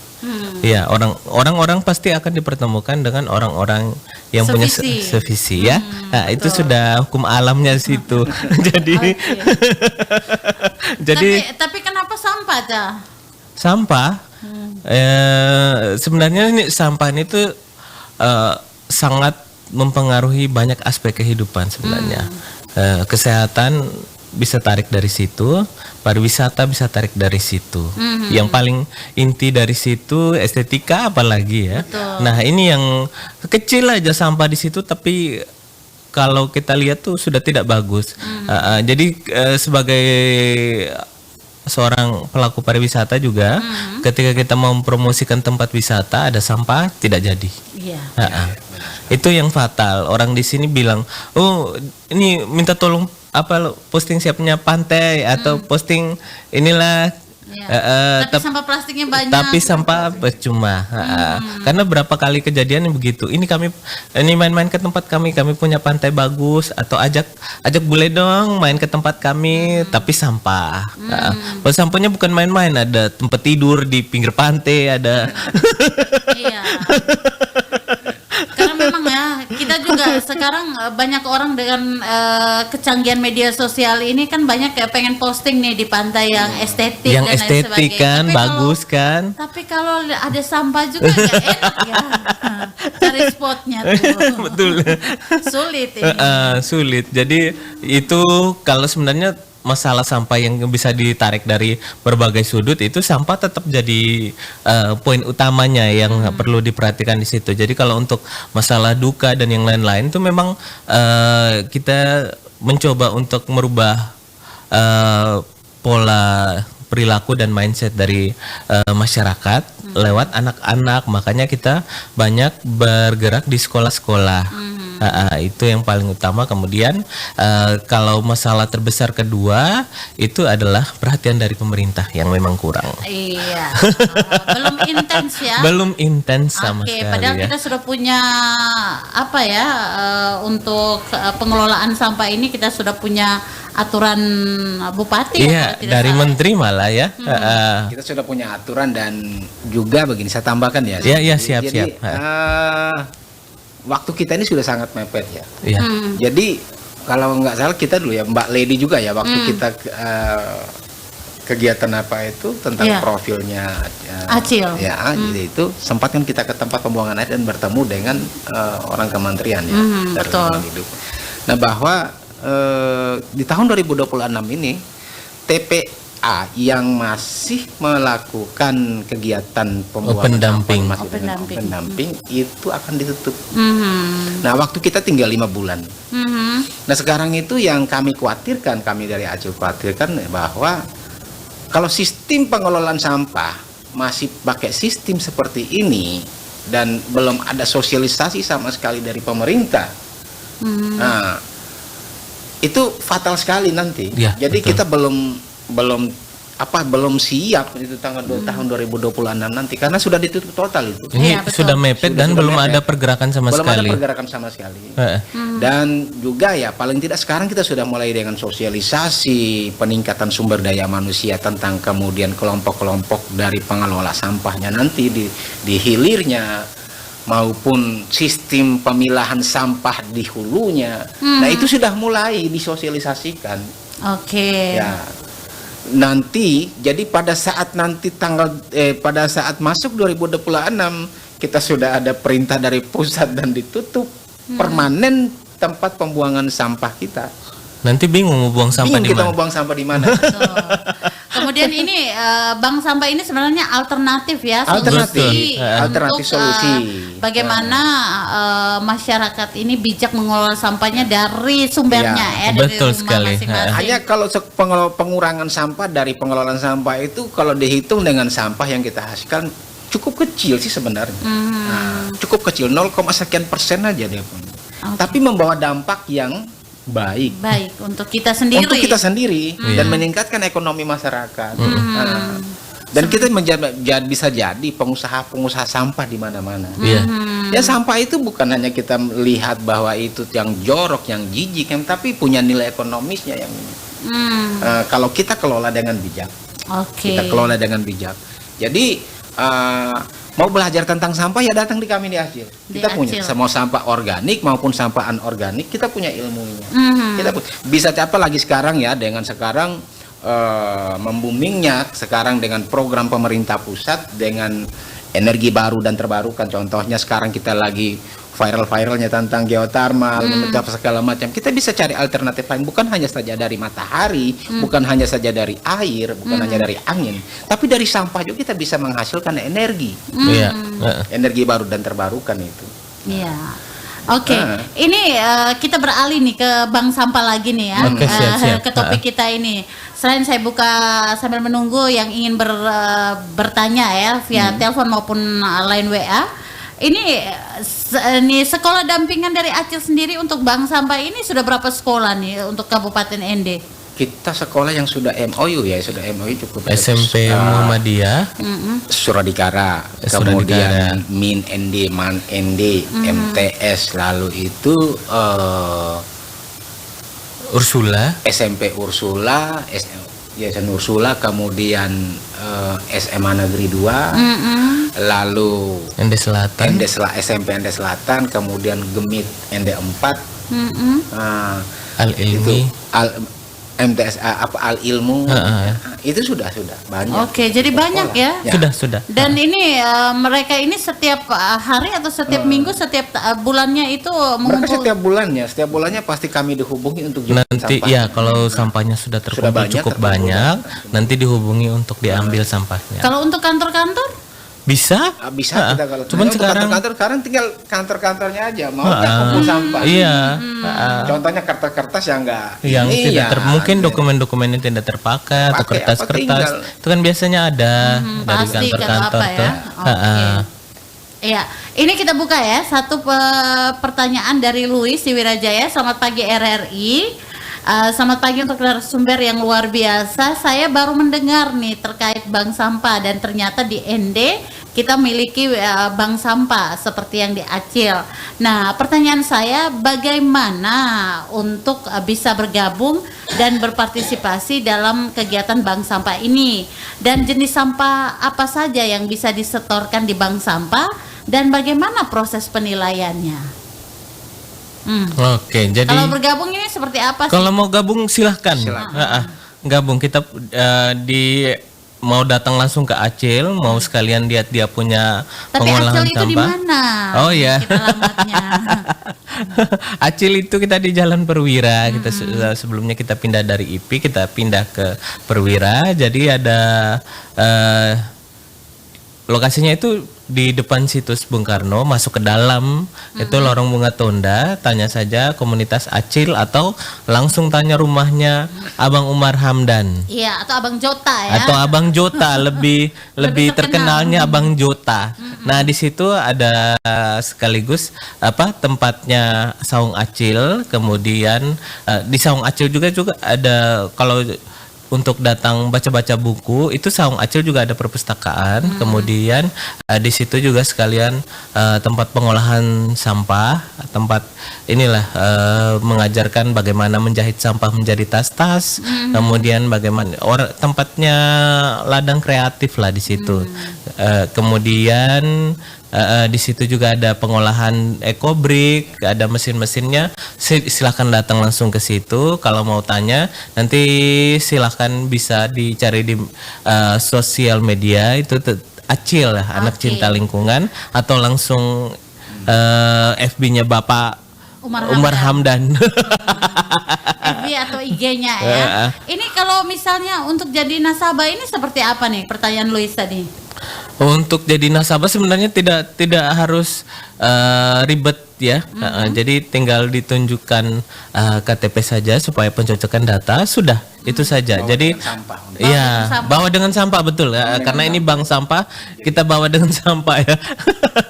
Ya, orang-orang pasti akan dipertemukan dengan orang-orang yang punya sevisi ya. Nah, itu sudah hukum alamnya situ. Jadi tapi kenapa sampah, Cah? Sampah sebenarnya ini sampah itu sangat mempengaruhi banyak aspek kehidupan sebenarnya. Kesehatan bisa tarik dari situ, pariwisata bisa tarik dari situ. Yang paling inti dari situ estetika apalagi ya. Betul. Nah, ini yang kecil aja sampah di situ, tapi kalau kita lihat tuh sudah tidak bagus. Jadi sebagai seorang pelaku pariwisata juga, ketika kita mau mempromosikan tempat wisata ada sampah tidak jadi. Iya. Itu yang fatal. Orang di sini bilang, "Oh, ini minta tolong posting siapnya pantai atau posting inilah." Tapi sampah plastiknya banyak. Tapi sampah percuma. Karena berapa kali kejadian yang begitu. Ini main-main ke tempat kami punya pantai bagus, atau ajak boleh dong main ke tempat kami, tapi sampah. Sampahnya bukan main-main, ada tempat tidur di pinggir pantai, ada. Iya. Karena memang ya, kita juga sekarang banyak orang dengan kecanggihan media sosial ini kan banyak kayak pengen posting nih di pantai yang estetik yang dan estetik lain sebagainya. kan, Tapi bagus kan. Tapi kalau ada sampah juga nggak enak ya, cari spotnya tuh. Betul. Sulit ini. Sulit. Jadi itu kalau sebenarnya masalah sampah yang bisa ditarik dari berbagai sudut, itu sampah tetap jadi poin utamanya yang perlu diperhatikan di situ. Jadi kalau untuk masalah duka dan yang lain-lain itu memang kita mencoba untuk merubah pola perilaku dan mindset dari masyarakat lewat anak-anak. Makanya kita banyak bergerak di sekolah-sekolah. Itu yang paling utama. Kemudian kalau masalah terbesar kedua itu adalah perhatian dari pemerintah yang memang kurang. Iya. Belum intens ya. Belum intens sama Oke, sekali padahal ya. kita sudah punya apa ya untuk pengelolaan sampah ini kita sudah punya aturan bupati ya, Iya, kalau tidak dari salah. menteri malah ya. Kita sudah punya aturan dan juga begini saya tambahkan ya. Iya, siap, Jadi, siap. waktu kita ini sudah sangat mepet ya. Iya. Jadi kalau nggak salah kita dulu ya Mbak Lady juga ya waktu kita kegiatan apa itu tentang Iya. profilnya Acil. ya jadi itu sempat kan kita ke tempat pembuangan air dan bertemu dengan orang kementerian ya dari betul. lingkungan hidup. Nah bahwa di tahun 2026 ini TPA yang masih melakukan kegiatan pembuangan pendamping. sampah masih dengan Pendamping. pendamping itu akan ditutup. Mhm. Nah waktu kita tinggal 5 bulan. Mhm. Nah sekarang itu yang kami khawatirkan, kami dari Acil khawatirkan bahwa kalau sistem pengelolaan sampah masih pakai sistem seperti ini dan belum ada sosialisasi sama sekali dari pemerintah, nah itu fatal sekali nanti. Ya, Jadi betul. kita belum siap itu tahun 2026 nanti karena sudah ditutup total itu. Ini Iya, betul. sudah mepet dan Sudah belum mepet. ada pergerakan sama Belum sekali. ada pergerakan sama sekali. Heeh. Dan juga ya paling tidak sekarang kita sudah mulai dengan sosialisasi peningkatan sumber daya manusia tentang kemudian kelompok-kelompok dari pengelola sampahnya nanti di hilirnya maupun sistem pemilahan sampah di hulunya. Nah itu sudah mulai disosialisasikan. Oke. Ya. Nanti jadi pada saat pada saat masuk 2026 kita sudah ada perintah dari pusat dan ditutup permanen tempat pembuangan sampah kita. Nanti bingung mau buang sampah Bingung di kita mana. mau buang sampah di mana. Betul. Kemudian ini bank sampah ini sebenarnya alternatif ya, Alternatif. solusi Alternatif untuk, solusi. bagaimana masyarakat ini bijak mengelola sampahnya dari sumbernya Iya, ya, dari betul rumah sekali. masing-masing. Hanya kalau pengurangan sampah dari pengelolaan sampah itu kalau dihitung dengan sampah yang kita hasilkan cukup kecil sih sebenarnya. Nah, cukup kecil 0, sekian persen aja dia pun. Tapi membawa dampak yang baik. Baik untuk kita sendiri. Untuk kita sendiri dan meningkatkan ekonomi masyarakat. Nah, dan kita bisa jadi pengusaha sampah di mana-mana. Iya. Ya sampah itu bukan hanya kita melihat bahwa itu yang jorok, yang jijik, tapi punya nilai ekonomisnya yang ini. Kalau kita kelola dengan bijak, Oke. kita kelola dengan bijak. Jadi mau belajar tentang sampah ya datang di kami di Acil. Di Kita punya Acil. semua sampah organik maupun sampah anorganik kita punya ilmunya. Mhm. Kita bisa apa lagi sekarang ya dengan sekarang memboomingnya sekarang dengan program pemerintah pusat dengan energi baru dan terbarukan. Contohnya sekarang kita lagi viral-viralnya tentang geotermal, menetap segala macam. Kita bisa cari alternatif lain, bukan hanya saja dari matahari, bukan hanya saja dari air, bukan hanya dari angin, tapi dari sampah juga kita bisa menghasilkan energi, Iya. Heeh. energi baru dan terbarukan itu. Iya. Oke, Nah. ini kita beralih nih ke bank sampah lagi nih ya. Oke, siap. Ke topik kita ini. Selain saya buka sambil menunggu yang ingin bertanya ya via telepon maupun line WA. Ini sekolah dampingan dari Acil sendiri untuk bank sampah ini sudah berapa sekolah nih untuk Kabupaten ND? Kita sekolah yang sudah MOU ya, sudah MOU cukup. SMP Muhammadiyah. Suradikara, Suradikara. kemudian Min ND, Man ND, MTS, lalu itu Ursula. SMP Ursula, Yayasan Ursula, kemudian SMA Negeri 2, lalu Ende Selatan. SMP Ende Selatan, kemudian Gemit ND 4, Al Ilmi. MTS Al Ilmu, Heeh. itu sudah banyak. Oke, jadi banyak ya. Sudah. Dan ini mereka ini setiap hari atau setiap minggu, setiap bulannya itu Mereka mengumpul. setiap bulannya pasti kami dihubungi untuk jemput Nanti sampah. ya kalau sampahnya sudah terkumpul banyak, cukup terkumpul. banyak, nanti dihubungi untuk diambil sampahnya. Kalau untuk kantor-kantor? Bisa? Bisa kita kalau Cuman untuk sekarang kantor-kantor sekarang tinggal kantor-kantornya aja mau nggak kumpul sampah. Iya. Contohnya kertas-kertas yang enggak Yang tidak mungkin ada. dokumen-dokumennya tidak terpakai atau Pakai, kertas-kertas tinggal. itu kan biasanya ada dari Pasti, kalau kantor-kantor apa ya? tuh. Oke. Iya, ini kita buka ya satu pertanyaan dari Luis di Wirajaya. Selamat pagi RRI. Selamat pagi untuk narasumber yang luar biasa. Saya baru mendengar nih terkait bank sampah dan ternyata di ND kita miliki bank sampah seperti yang di Acil. Nah, pertanyaan saya bagaimana untuk bisa bergabung dan berpartisipasi dalam kegiatan bank sampah ini, dan jenis sampah apa saja yang bisa disetorkan di bank sampah dan bagaimana proses penilaiannya? Oke, jadi Kalau bergabung ini seperti apa sih? kalau mau gabung silahkan. Gabung kita mau datang langsung ke Acil, mau sekalian lihat dia punya Tapi pengolahan Acil itu di sampah. mana? Oh ya. Kita alamatnya. Acil itu kita di Jalan Perwira. Kita sebelumnya kita pindah dari IP, kita pindah ke Perwira. Jadi ada lokasinya itu di depan situs Bung Karno, masuk ke dalam itu lorong Bunga Tonda. Tanya saja komunitas Acil atau langsung tanya rumahnya Abang Umar Hamdan. Iya, atau Abang Jota ya. Atau Abang Jota, lebih terkenalnya Abang Jota. Nah, di situ ada sekaligus tempatnya Saung Acil. Kemudian di Saung Acil juga ada, kalau untuk datang baca-baca buku itu Saung Acil juga ada perpustakaan. Kemudian di situ juga sekalian tempat pengolahan sampah, tempat inilah mengajarkan bagaimana menjahit sampah menjadi tas-tas. Kemudian bagaimana tempatnya ladang kreatif lah di situ. Kemudian di situ juga ada pengolahan ekobrik, ada mesin-mesinnya. Silahkan datang langsung ke situ. Kalau mau tanya, nanti silahkan bisa dicari di sosial media itu Acil lah, Anak Cinta Lingkungan, atau langsung FB-nya Bapak Umar Hamdan. FB atau IG-nya ya. Ini kalau misalnya untuk jadi nasabah ini seperti apa nih? Pertanyaan Luis tadi. Untuk jadi nasabah sebenarnya tidak harus ribet ya. Jadi tinggal ditunjukkan KTP saja supaya pencocokan data, sudah itu saja. Jadi bawa dengan sampah betul ya, karena ini bank sampah, kita bawa dengan sampah ya.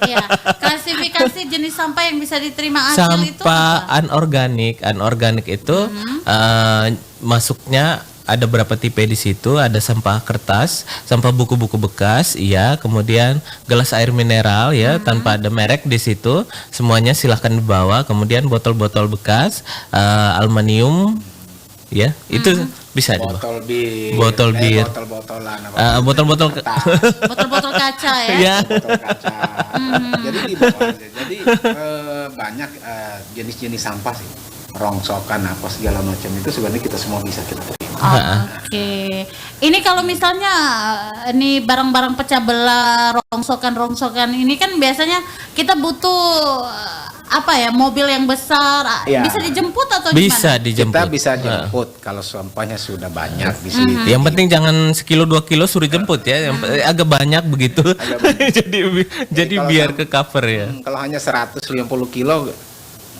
Iya. Klasifikasi jenis sampah yang bisa diterima Acil itu sampah apa? anorganik itu masuknya ada berapa tipe di situ. Ada sampah kertas, sampah buku-buku bekas, iya, kemudian gelas air mineral ya, tanpa ada merek di situ, semuanya silahkan dibawa. Kemudian botol-botol bekas, aluminium, ya, itu bisa dibawa. Botol bir, botol-botol Botol-botol kaca ya. ya. botol kaca. Jadi dibawa aja. Jadi banyak jenis-jenis sampah sih, rongsokan apa segala macam itu sebenarnya kita semua bisa kita terima. Oke. Ini kalau misalnya ini barang-barang pecah belah, rongsokan ini kan biasanya kita butuh mobil yang besar. Ya. Bisa dijemput atau Bisa gimana? dijemput. Kita bisa jemput kalau sampahnya sudah banyak di sini. Yang penting jangan sekilo 2 kilo suruh jemput ya, yang agak banyak begitu. jadi kalau biar ke cover ya. Kalau hanya 150 kilo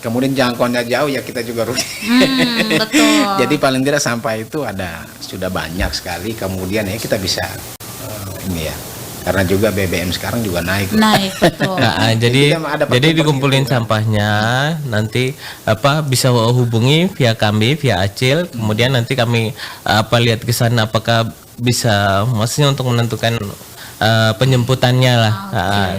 kemudian jangkauannya jauh ya kita juga rugi. Betul. Jadi paling tidak sampah itu sudah banyak sekali, kemudian ya kita bisa ini ya. Karena juga BBM sekarang juga naik. Naik, betul. Nah, jadi dikumpulin sampahnya, nanti bisa hubungi via kami, via Acil, kemudian nanti kami lihat ke sana apakah bisa, maksudnya untuk menentukan penjemputannya lah.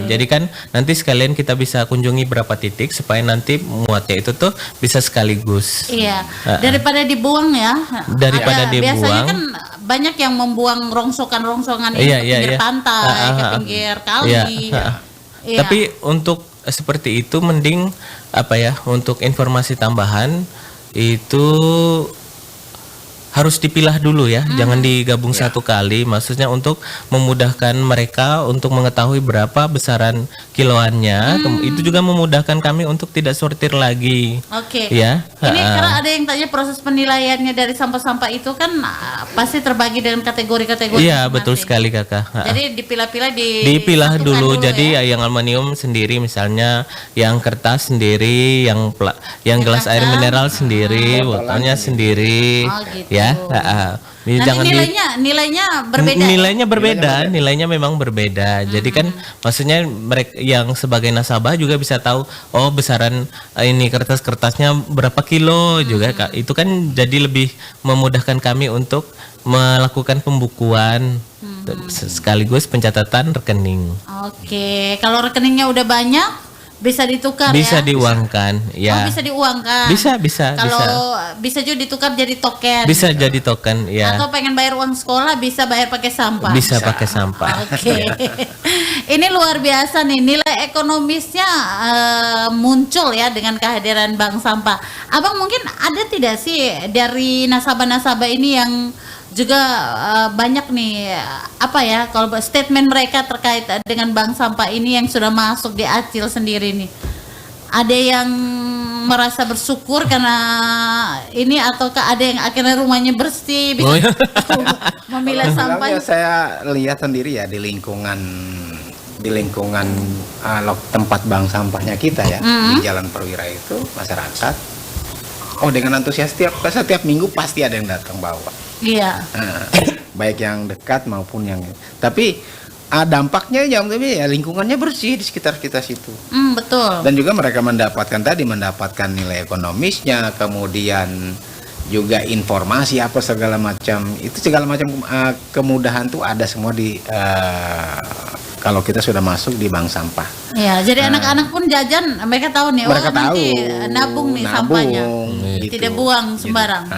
Jadi kan nanti sekalian kita bisa kunjungi berapa titik supaya nanti muatnya itu tuh bisa sekaligus. Iya. Daripada dibuang ya. Daripada dibuang. Biasanya kan banyak yang membuang rongsokan ini ke pinggir pantai, ke pinggir kali. Iya. Tapi untuk seperti itu mending untuk informasi tambahan itu harus dipilah dulu ya, jangan digabung satu kali. Maksudnya untuk memudahkan mereka untuk mengetahui berapa besaran kiloannya. Itu juga memudahkan kami untuk tidak sortir lagi. Oke. Ya. Ini karena ada yang tanya proses penilaiannya dari sampah-sampah itu kan pasti terbagi dengan kategori-kategori. Iya, masing-masing. betul sekali Kakak. Jadi dipilah-pilah Dipilah disatukan dulu. Jadi ya. yang aluminium sendiri misalnya, yang kertas sendiri, yang gelas air mineral sendiri, botolnya sendiri. Oh, gitu. Ya, ya. Nanti nilainya berbeda. Nilainya berbeda, nilainya memang berbeda. Jadi kan maksudnya mereka yang sebagai nasabah juga bisa tahu oh besaran ini kertas-kertasnya berapa kilo juga Kak. Itu kan jadi lebih memudahkan kami untuk melakukan pembukuan sekaligus pencatatan rekening. Oke, kalau rekeningnya udah banyak bisa ditukar Bisa ya? diuangkan, ya. Oh, bisa diuangkan. Bisa. Kalau bisa juga ditukar jadi token. Bisa jadi token, ya. Atau pengen bayar uang sekolah bisa bayar pakai sampah. Bisa pakai sampah. Oke. Ini luar biasa nih, nilai ekonomisnya muncul ya dengan kehadiran bank sampah. Abang mungkin ada tidak sih dari nasabah-nasabah ini yang juga banyak nih apa ya kalau statement mereka terkait dengan bank sampah ini yang sudah masuk di Acil sendiri nih. Ada yang merasa bersyukur karena ini ataukah ada yang akhirnya rumahnya bersih bisa memilah sampah. Alhamdulillah, saya lihat sendiri ya di lingkungan tempat bank sampahnya kita ya di Jalan Perwira itu masyarakat. Oh dengan antusias setiap minggu pasti ada yang datang bawa. Iya. Baik yang dekat maupun yang. Tapi dampaknya ya lingkungannya bersih di sekitar kita situ. Betul. Dan juga mereka mendapatkan nilai ekonomisnya, kemudian juga informasi apa segala macam kemudahan tuh ada semua di kalau kita sudah masuk di bank sampah. Ya, jadi anak-anak pun jajan mereka tahu nih. Mereka nanti tahu nabung nih sampahnya, gitu. tidak buang sembarang.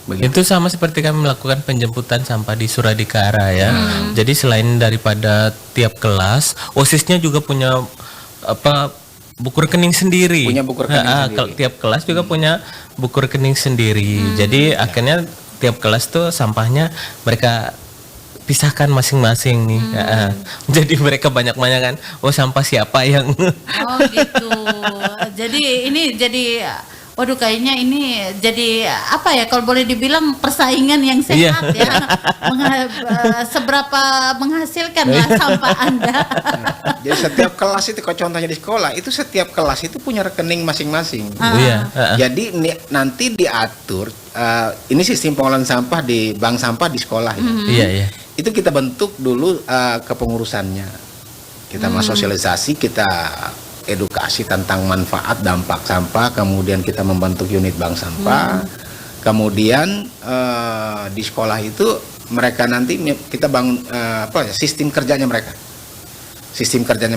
Itu sama seperti kami melakukan penjemputan sampah di Suradikara ya. Jadi selain daripada tiap kelas, OSIS-nya juga punya buku rekening sendiri. Punya buku rekening sendiri. Tiap kelas juga punya buku rekening sendiri. Jadi akhirnya tiap kelas tuh sampahnya mereka pisahkan masing-masing nih. Jadi mereka banyak-banyak kan, sampah siapa yang Oh gitu. Jadi ini jadi waduh kayaknya ini jadi apa ya kalau boleh dibilang persaingan yang sehat ya. Seberapa menghasilkan lah sampah Anda. Jadi setiap kelas itu kalau contohnya di sekolah itu setiap kelas itu punya rekening masing-masing. Jadi nanti diatur ini sistem pengolahan sampah di bank sampah di sekolah ya. Iya. Itu kita bentuk dulu kepengurusannya. Kita sosialisasi, kita edukasi tentang manfaat dampak sampah, kemudian kita membentuk unit bank sampah, kemudian di sekolah itu mereka nanti kita bangun sistem kerjanya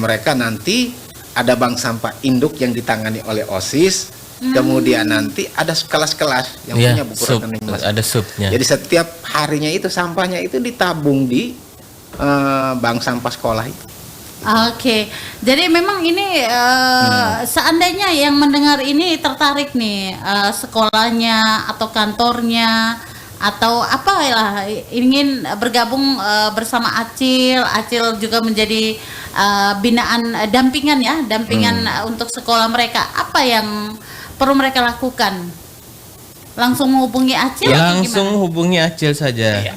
mereka nanti ada bank sampah induk yang ditangani oleh OSIS, kemudian nanti ada kelas-kelas yang punya buku rekening masing-masing. Ada subnya. Jadi setiap harinya itu sampahnya itu ditabung di bank sampah sekolah itu. Oke, jadi memang ini seandainya yang mendengar ini tertarik nih sekolahnya atau kantornya atau apalah ingin bergabung bersama Acil juga menjadi binaan dampingan untuk sekolah mereka, apa yang perlu mereka lakukan? Langsung menghubungi Acil? Langsung hubungi Acil saja.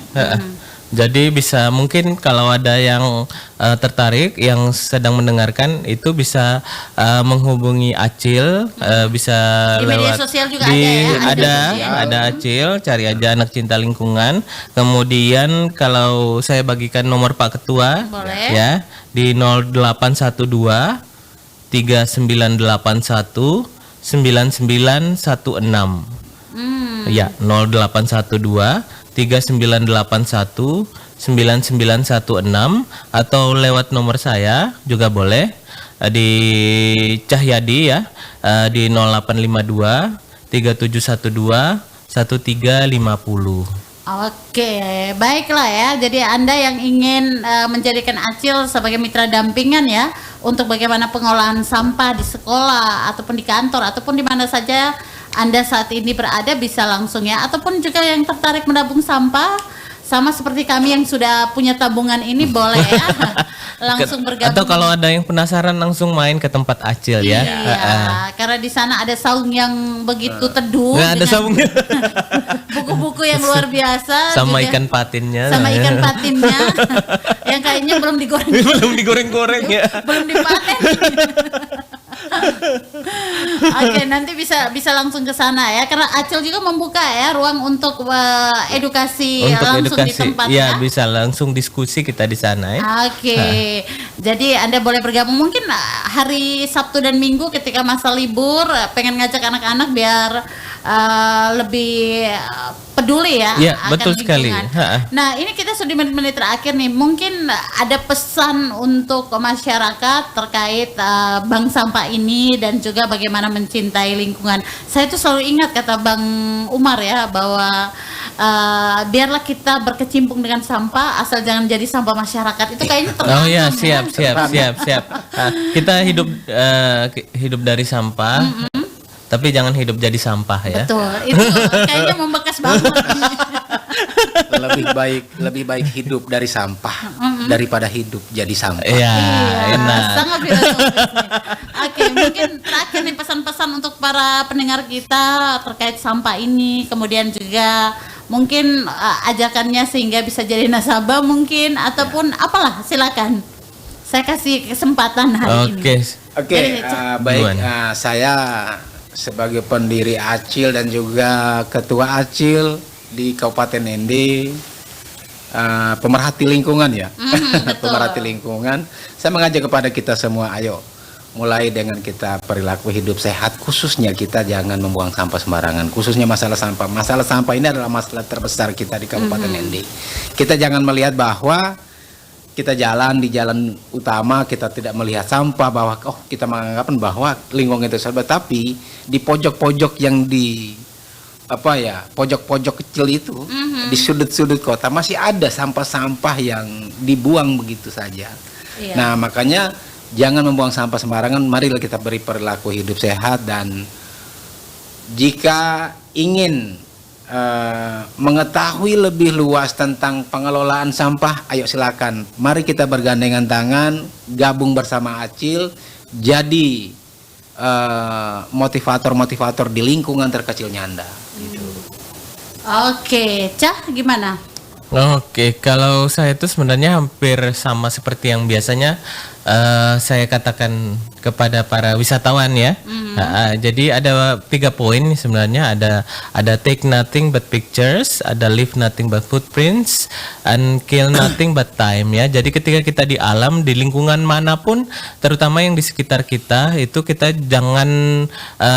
Jadi bisa mungkin kalau ada yang tertarik yang sedang mendengarkan itu bisa menghubungi Acil, bisa di lewat media sosial juga ada Acil, cari aja Anak Cinta Lingkungan. Kemudian kalau saya bagikan nomor Pak Ketua, boleh. Ya di 0812 3981 9916. Ya 0812 3981 9916 atau lewat nomor saya juga boleh di Cahyadi ya di 0852 3712 1350. Oke, baiklah ya. Jadi Anda yang ingin menjadikan Acil sebagai mitra dampingan ya untuk bagaimana pengolahan sampah di sekolah ataupun di kantor ataupun di mana saja Anda saat ini berada bisa langsung ya, ataupun juga yang tertarik menabung sampah sama seperti kami yang sudah punya tabungan ini boleh ya langsung bergabung. Atau kalau ada yang penasaran langsung main ke tempat Acil ya. Iya, karena di sana ada saung yang begitu teduh. Nggak ada saungnya. Buku-buku yang luar biasa. Sama juga, ikan patinnya. Sama ikan patinnya yang kayaknya belum digoreng. Belum digoreng-goreng ya. Belum dipaten. Oke, nanti bisa langsung ke sana ya, karena Acil juga membuka ya ruang untuk edukasi Untuk langsung di edukasi, tempat ya ya. bisa langsung diskusi kita di sana ya. Oke, jadi Anda boleh bergabung mungkin hari Sabtu dan Minggu ketika masa libur, pengen ngajak anak-anak biar lebih peduli ya Iya, akan betul sekali. lingkungan. Ha-ha. Nah, ini kita sudah di menit-menit terakhir nih, mungkin ada pesan untuk masyarakat terkait bank sampah ini dan juga bagaimana mencintai lingkungan. Saya tuh selalu ingat kata Bang Umar ya, bahwa biarlah kita berkecimpung dengan sampah asal jangan jadi sampah masyarakat. Itu kayaknya Oh ya, tertanam siap. Kita hidup dari sampah, tapi jangan hidup jadi sampah ya. Betul, itu kayaknya membekas banget. Lebih baik hidup dari sampah daripada hidup jadi sampah. Iya, enak. Sangat filosofis nih. Oke, mungkin terakhir nih pesan-pesan untuk para pendengar kita terkait sampah ini, kemudian juga mungkin ajakannya sehingga bisa jadi nasabah mungkin ataupun apalah, silakan. Saya kasih kesempatan hari ini. Oke, Jadi, baik. Gimana? Saya sebagai pendiri Acil dan juga ketua Acil di Kabupaten ND, pemerhati lingkungan ya, betul. pemerhati lingkungan. Saya mengajak kepada kita semua, ayo mulai dengan kita perilaku hidup sehat, khususnya kita jangan membuang sampah sembarangan, khususnya masalah sampah. Masalah sampah ini adalah masalah terbesar kita di Kabupaten ND. Kita jangan melihat bahwa kita jalan di jalan utama, kita tidak melihat sampah, bahwa kita menganggap bahwa lingkungan itu sampah, tapi di pojok-pojok yang di pojok-pojok kecil itu, di sudut-sudut kota masih ada sampah-sampah yang dibuang begitu saja. Iya. Nah, makanya jangan membuang sampah sembarangan, marilah kita beri perilaku hidup sehat, dan jika ingin mengetahui lebih luas tentang pengelolaan sampah, ayo silakan. Mari kita bergandengan tangan, gabung bersama Acil, jadi motivator-motivator di lingkungan terkecilnya Anda. Gitu. Oke, Cah gimana? Oke, kalau saya itu sebenarnya hampir sama seperti yang biasanya saya katakan kepada para wisatawan ya. Jadi ada 3 poin sebenarnya, ada take nothing but pictures, ada leave nothing but footprints, and kill nothing but time ya. Jadi ketika kita di alam, di lingkungan manapun, terutama yang di sekitar kita, itu kita jangan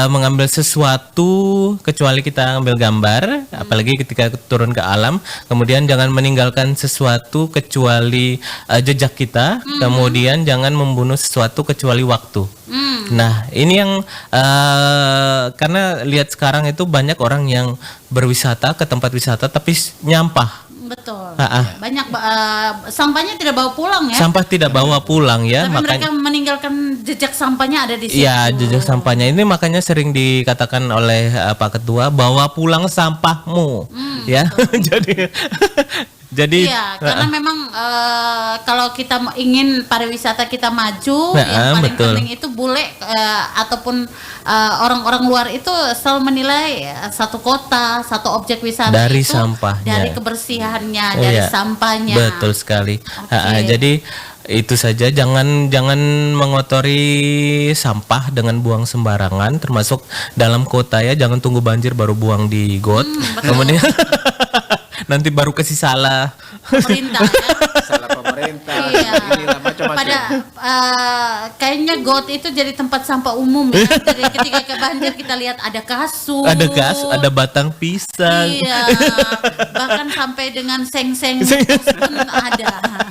mengambil sesuatu kecuali kita ambil gambar, apalagi ketika turun ke alam. Kemudian jangan meninggalkan sesuatu kecuali jejak kita, kemudian jangan membunuh sesuatu kecuali waktu. Nah, ini yang karena lihat sekarang itu banyak orang yang berwisata ke tempat wisata tapi nyampah. Betul. Ha-ha. Banyak sampahnya tidak bawa pulang ya. Sampah tidak bawa pulang ya, Tapi mereka makanya meninggalkan jejak sampahnya ada di situ. ya jejak sampahnya ini makanya sering dikatakan oleh Pak Ketua, bawa pulang sampahmu ya. Jadi Iya, karena memang kalau kita ingin pariwisata kita maju, yang paling betul. penting itu bule ataupun orang-orang luar itu selalu menilai satu kota, satu objek wisata Dari itu sampahnya. dari kebersihannya, dari Iya, sampahnya. betul sekali. Oke. Jadi itu saja, jangan mengotori sampah dengan buang sembarangan, termasuk dalam kota ya. Jangan tunggu banjir baru buang di got. Kemudian nanti baru kasih salah Pemerintah ya. Salah pemerintah, Iya. inilah macam-macam. Pada kayaknya got itu jadi tempat sampah umum ya. Jadi ketika ke banjir kita lihat ada kasur, ada gas, ada batang pisang. iya, bahkan sampai dengan seng-seng pun ada.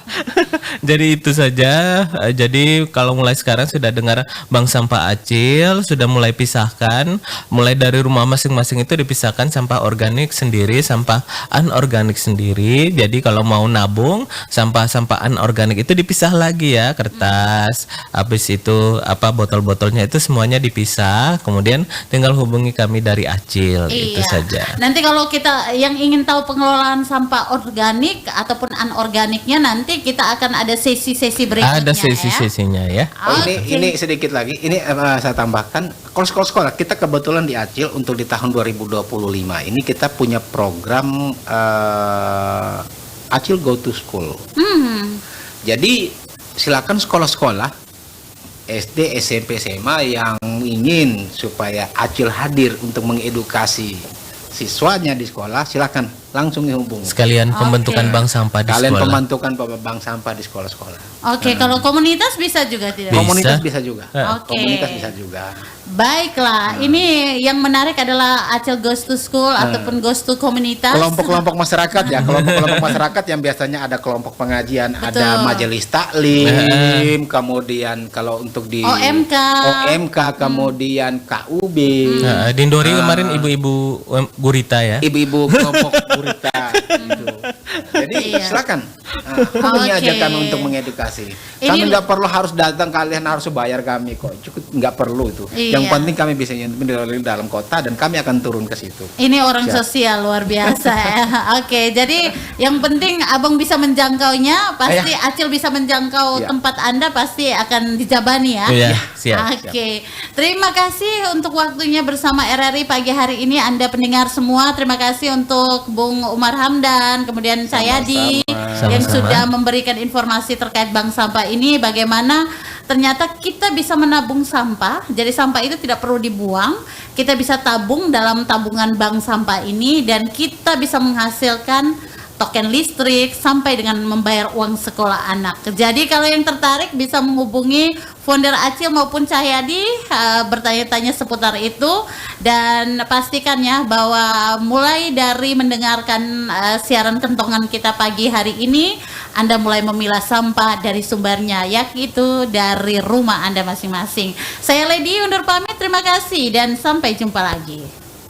Jadi itu saja. Jadi kalau mulai sekarang sudah dengar Bank Sampah Acil sudah mulai pisahkan, mulai dari rumah masing-masing itu dipisahkan sampah organik sendiri, sampah anorganik sendiri. Jadi kalau mau nabung sampah-sampah anorganik itu dipisah lagi ya, kertas, habis itu botol-botolnya itu semuanya dipisah. Kemudian tinggal hubungi kami dari Acil. Itu Iya. saja. Nanti kalau kita yang ingin tahu pengelolaan sampah organik ataupun anorganiknya, nanti kita akan ada sesi-sesi berikutnya. Ada sesi-sesinya ya. Ini sedikit lagi. Ini saya tambahkan, kalau sekolah-sekolah kita kebetulan di Acil untuk di tahun 2025 ini kita punya program Acil Go to School. Jadi silakan sekolah-sekolah SD, SMP, SMA yang ingin supaya Acil hadir untuk mengedukasi siswanya di sekolah, silakan langsung dihubungi. Sekalian pembentukan Oke. bank sampah di Kalian sekolah. pembentukan bank sampah di sekolah-sekolah. Oke, kalau komunitas bisa juga tidak? Bisa. Komunitas bisa juga. Oke. Komunitas bisa juga. Baiklah, ini yang menarik adalah Acil Goes to School ataupun Goes to Komunitas. Kelompok-kelompok masyarakat ya, kelompok-kelompok masyarakat yang biasanya ada kelompok pengajian, Betul. ada majelis taklim, kemudian kalau untuk di OMK, kemudian KUB, Nah, Dindori kemarin ibu-ibu gurita ya. ibu-ibu kelompok gurita gitu. Jadi Iya. silakan hubungi aja Oke. kami untuk mengedukasi. Ini- Kami nggak perlu harus datang, kalian harus bayar kami kok. Cukup, nggak perlu itu. Iya. Yang penting kami bisa nyentrum di dalam kota dan kami akan turun ke situ. Ini orang Siap. sosial luar biasa ya. Oke, jadi yang penting abang bisa menjangkaunya, pasti Acil bisa menjangkau Iya. tempat Anda, pasti akan dijabani ya. Iya, siap. Oke, terima kasih untuk waktunya bersama RRI pagi hari ini Anda pendengar semua. Terima kasih untuk Bung Umar Hamdan, kemudian Sayadi yang Sama-sama. sudah memberikan informasi terkait bank sampah ini. Bagaimana ternyata kita bisa menabung sampah. Jadi sampah itu tidak perlu dibuang. Kita bisa tabung dalam tabungan bank sampah ini dan kita bisa menghasilkan token listrik sampai dengan membayar uang sekolah anak. Jadi kalau yang tertarik bisa menghubungi founder Acil maupun Cahyadi, bertanya-tanya seputar itu, dan pastikan ya bahwa mulai dari mendengarkan siaran kentongan kita pagi hari ini, Anda mulai memilah sampah dari sumbernya, yaitu dari rumah Anda masing-masing. Saya Lady undur pamit, terima kasih dan sampai jumpa lagi.